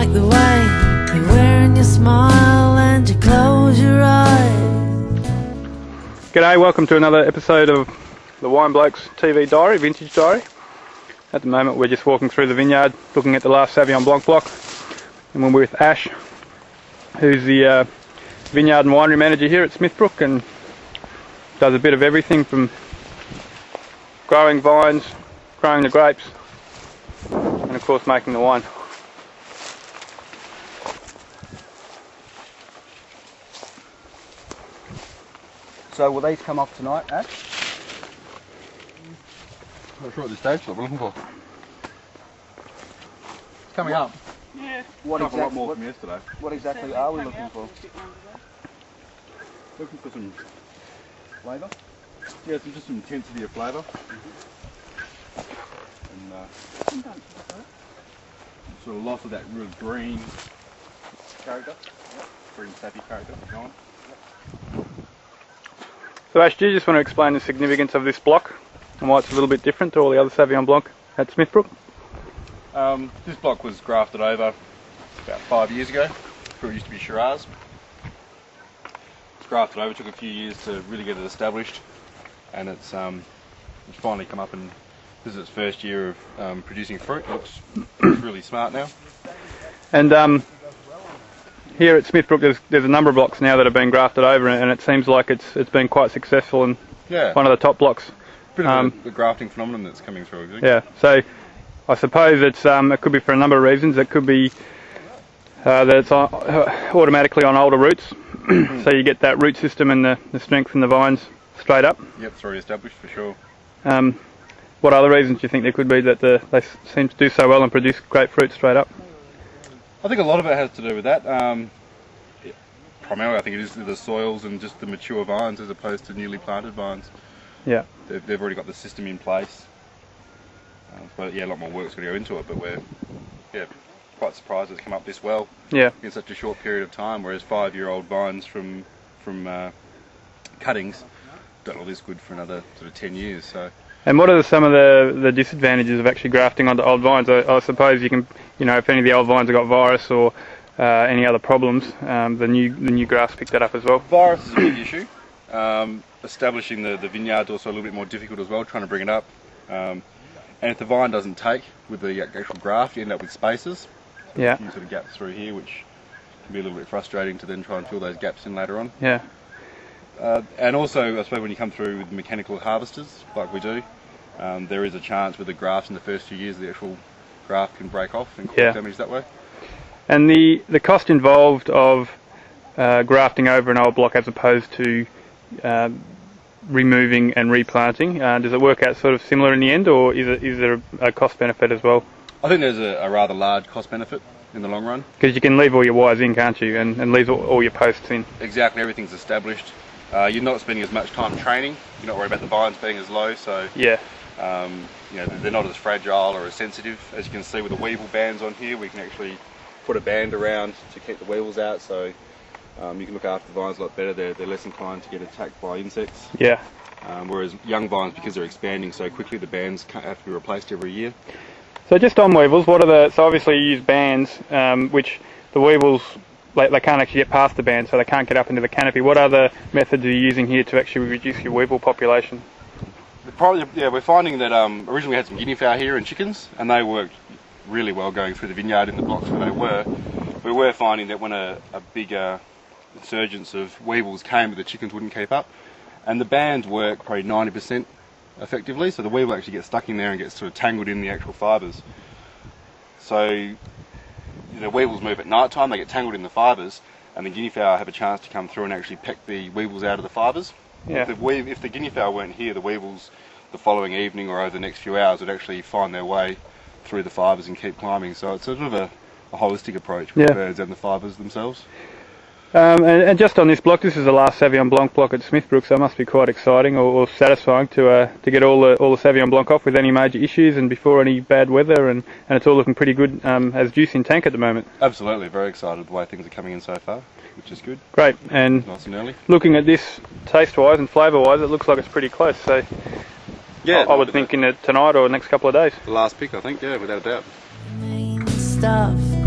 like the way you're wearing your smile and you close your eyes. G'day, welcome to another episode of the Wine Blokes TV Diary, Vintage Diary. At the moment we're just walking through the vineyard looking at the last Sauvignon Blanc block, and we're with Ash, who's the vineyard and winery manager here at Smithbrook and does a bit of everything from growing vines, growing the grapes, and of course making the wine. So will these come off tonight, Ash? Not sure at this stage, what we're looking for. It's coming up. Yeah. A lot more from yesterday. What exactly are we looking for? Looking for some flavour. Yeah, just some intensity of flavour. And sort of loss of that real green character. Green sappy character gone. So Ash, do you just want to explain the significance of this block and why it's a little bit different to all the other Sauvignon Blanc at Smithbrook? This block was grafted over about 5 years ago. It used to be Shiraz. It's grafted over, took a few years to really get it established, and it's finally come up, and this is its first year of producing fruit. It looks really smart now. And here at Smithbrook there's a number of blocks now that have been grafted over, and it seems like it's been quite successful and one of the top blocks. Bit of the grafting phenomenon that's coming through. Yeah, so I suppose it could be for a number of reasons. It could be that it's automatically on older roots, so you get that root system and the strength in the vines straight up. Yep, it's already established for sure. What other reasons do you think there could be that they seem to do so well and produce great fruit straight up? I think a lot of it has to do with that. Primarily I think it is the soils and just the mature vines as opposed to newly planted vines. Yeah. They've already got the system in place. But yeah, a lot more work's going to go into it, but we're quite surprised it's come up this well in such a short period of time, whereas 5-year-old vines from cuttings don't look this good for another sort of 10 years. So. And what are some of the disadvantages of actually grafting onto old vines? I suppose you can, if any of the old vines have got virus or any other problems, the new grafts pick that up as well. Virus is a big issue. Establishing the vineyard's also a little bit more difficult as well, trying to bring it up. And if the vine doesn't take with the actual graft, you end up with spaces. So a few sort of gaps through here, which can be a little bit frustrating to then try and fill those gaps in later on. Yeah. And also, I suppose when you come through with mechanical harvesters, like we do, there is a chance with the grafts in the first few years the actual graft can break off and cause damage that way. And the cost involved of grafting over an old block as opposed to removing and replanting, does it work out sort of similar in the end, or is there a cost benefit as well? I think there's a rather large cost benefit in the long run. Because you can leave all your wires in, can't you, and leave all your posts in. Exactly, everything's established. You're not spending as much time training. You're not worried about the vines being as low, so they're not as fragile or as sensitive. As you can see with the weevil bands on here, we can actually put a band around to keep the weevils out, so you can look after the vines a lot better. They're less inclined to get attacked by insects. Yeah. Whereas young vines, because they're expanding so quickly, the bands have to be replaced every year. So just on weevils, so obviously you use bands, which the weevils, they can't actually get past the band, so they can't get up into the canopy. What other methods are you using here to actually reduce your weevil population? We're finding that originally we had some guinea fowl here and chickens, and they worked really well going through the vineyard in the blocks where they were. We were finding that when a bigger insurgence of weevils came, the chickens wouldn't keep up, and the bands work probably 90% effectively, so the weevil actually gets stuck in there and gets sort of tangled in the actual fibres. So the weevils move at night time, they get tangled in the fibres, and the guinea fowl have a chance to come through and actually peck the weevils out of the fibres. Yeah. If the guinea fowl weren't here, the weevils the following evening or over the next few hours would actually find their way through the fibres and keep climbing. So it's sort of a holistic approach with the birds and the fibres themselves. And just on this block, this is the last Sauvignon Blanc block at Smithbrook, so it must be quite exciting or satisfying to get all the Sauvignon Blanc off with any major issues and before any bad weather, and it's all looking pretty good as juice in tank at the moment. Absolutely, very excited the way things are coming in so far, which is good. Great, and nice and early. Looking at this taste-wise and flavour-wise, it looks like it's pretty close. So yeah, I would think in tonight or next couple of days. The last pick, I think, yeah, without a doubt. Stuff